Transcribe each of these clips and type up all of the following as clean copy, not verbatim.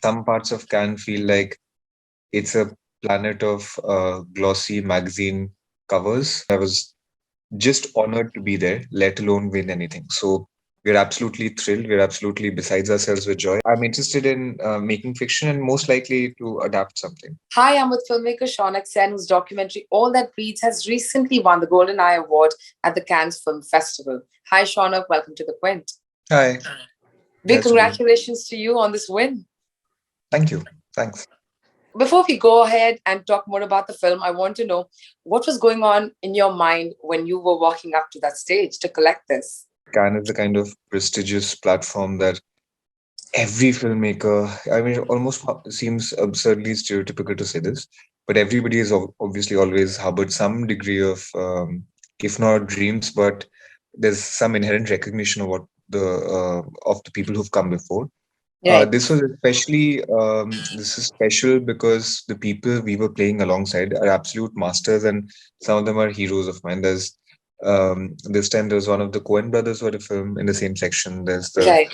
Some parts of Cannes feel like it's a planet of glossy magazine covers. I was just honored to be there, let alone win anything. So we're absolutely thrilled. We're absolutely besides ourselves with joy. I'm interested in making fiction and most likely to adapt something. Hi, I'm with filmmaker Shaunak Sen, whose documentary All That Breathes has recently won the Golden Eye Award at the Cannes Film Festival. Hi, Shaunak, welcome to the Quint. Hi, Big nice to be here. congratulations to you on this win. Thank you. Thanks. Before we go ahead and talk more about the film, I want to know what was going on in your mind when you were walking up to that stage to collect this. Cannes is the kind of prestigious platform that every filmmaker, I mean, it almost seems absurdly stereotypical to say this, but everybody has obviously always harbored some degree of, if not dreams, but there's some inherent recognition of what the people who've come before. Right. This is special because the people we were playing alongside are absolute masters, and some of them are heroes of mine. There's this time there was one of the Coen brothers who had a film in the same section. Right.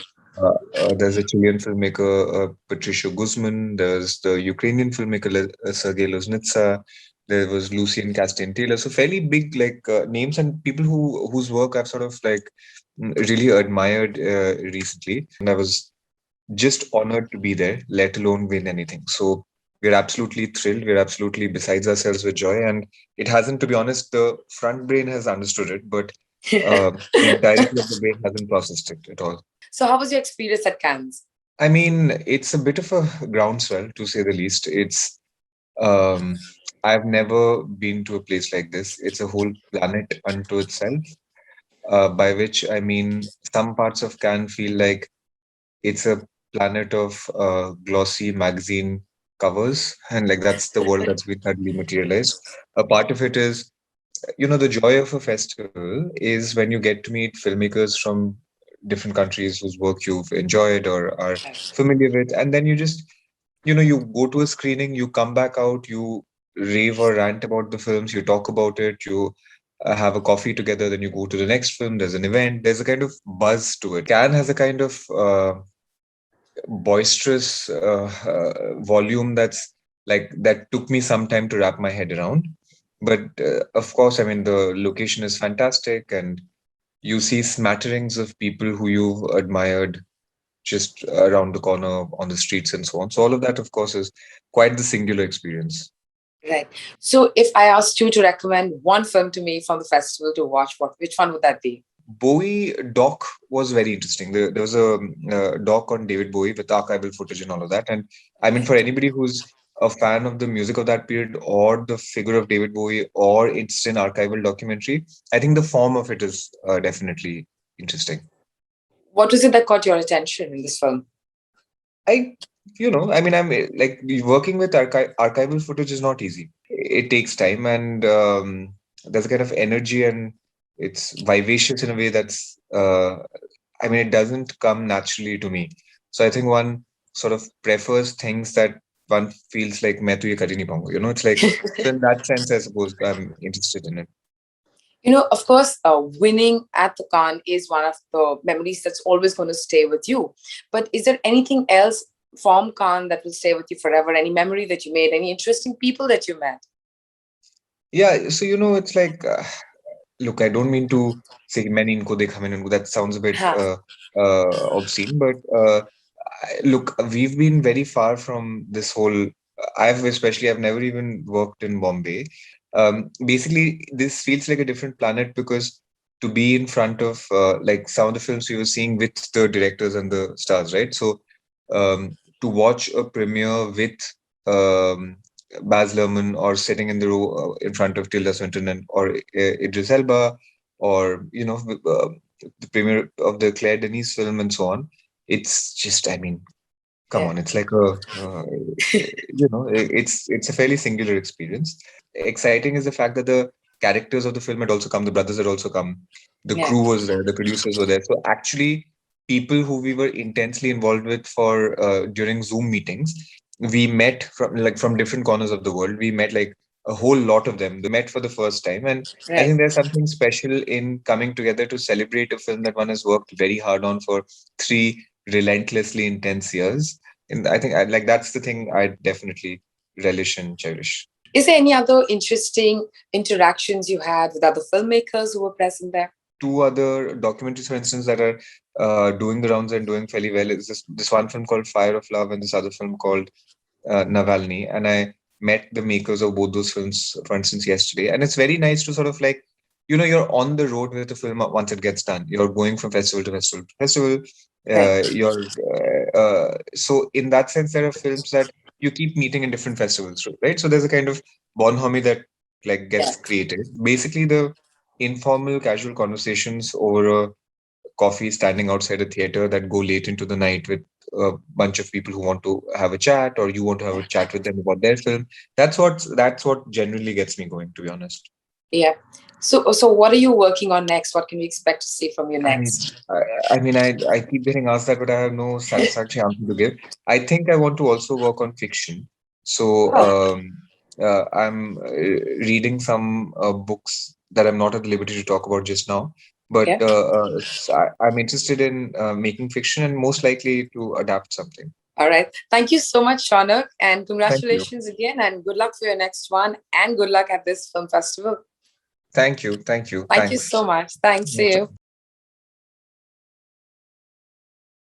There's a Chilean filmmaker, Patricio Guzman. There's the Ukrainian filmmaker, Sergei Loznitsa. There was Lucian Castain Taylor. So fairly big like names and people whose work I've sort of like really admired recently. And I was just honored to be there, let alone win anything. So we're absolutely thrilled. We're absolutely besides ourselves with joy. And it hasn't, to be honest, the front brain has understood it, but the entirety of the brain hasn't processed it at all. So, how was your experience at Cannes? I mean, it's a bit of a groundswell, to say the least. Um, I've never been to a place like this. It's a whole planet unto itself, by which I mean some parts of Cannes feel like it's a planet of glossy magazine covers, and like that's the world that's been suddenly materialized. A part of it is, the joy of a festival is when you get to meet filmmakers from different countries whose work you've enjoyed or are familiar with, and then you just, you go to a screening, you come back out, you rave or rant about the films, you talk about it, you have a coffee together, then you go to the next film, there's an event, there's a kind of buzz to it. Can has a kind of boisterous volume that's like that took me some time to wrap my head around. But of course, I mean, the location is fantastic, and you see smatterings of people who you've admired just around the corner on the streets and so on. So all of that, of course, is quite the singular experience. Right. So, if I asked you to recommend one film to me from the festival to watch, which one would that be? Bowie doc was very interesting. There was a doc on David Bowie with archival footage and all of that. And I mean, for anybody who's a fan of the music of that period or the figure of David Bowie or it's an archival documentary, I think the form of it is definitely interesting. What was it that caught your attention in this film? I, I mean, I'm like working with archival footage is not easy. It takes time, and there's a kind of energy, and it's vivacious in a way that's, I mean, it doesn't come naturally to me. So I think one sort of prefers things that one feels like मैं तो ये कर ही नहीं पाऊंगा. It's like, so in that sense, I suppose I'm interested in it. Of course, winning at the Cannes is one of the memories that's always going to stay with you. But is there anything else from Cannes that will stay with you forever? Any memory that you made? Any interesting people that you met? Yeah, so it's like, look, I don't mean to say मैंने इनको देखा मैंने उनको. That sounds a bit Huh. obscene, but look, we've been very far from this whole. I've never even worked in Bombay. Basically, this feels like a different planet because to be in front of like some of the films we were seeing with the directors and the stars, right? So to watch a premiere with um, Baz Luhrmann or sitting in the row in front of Tilda Swinton or Idris Elba or the premiere of the Claire Denis film and so on. It's just, I mean, come Yeah. on, it's like it's a fairly singular experience. Exciting is the fact that the characters of the film had also come, the brothers had also come, the Yeah. crew was there, the producers were there. So actually, people who we were intensely involved with for during Zoom meetings, we met from different corners of the world. We met like a whole lot of them. They met for the first time, and I Right. think there's something special in coming together to celebrate a film that one has worked very hard on for 3 relentlessly intense years. And I think like that's the thing I definitely relish and cherish. Is there any other interesting interactions you had with other filmmakers who were present there? Two other documentaries, for instance, that are doing the rounds and doing fairly well. Is this one film called Fire of Love and this other film called Navalny, and I met the makers of both those films, for instance, yesterday. And it's very nice to sort of like, you're on the road with the film once it gets done. You're going from festival to festival to festival. Right. So in that sense, there are films that you keep meeting in different festivals, right? So there's a kind of bonhomie that like gets Yeah. created. Basically, the informal, casual conversations over a coffee standing outside a theater that go late into the night with a bunch of people who want to have a chat or you want to have a chat with them about their film. That's what generally gets me going, to be honest. Yeah. So what are you working on next? What can we expect to see from you I next? I keep getting asked that, but I have no satisfactory answer to give. I think I want to also work on fiction. So Oh, I'm reading some books that I'm not at the liberty to talk about just now. But yeah. I'm interested in making fiction and most likely to adapt something. All right. Thank you so much, Shaunak, and Thank you. congratulations again, and good luck for your next one, and good luck at this film festival. Thank you. Thank you. Thank you Thanks. so much. Thanks. See Most you. welcome.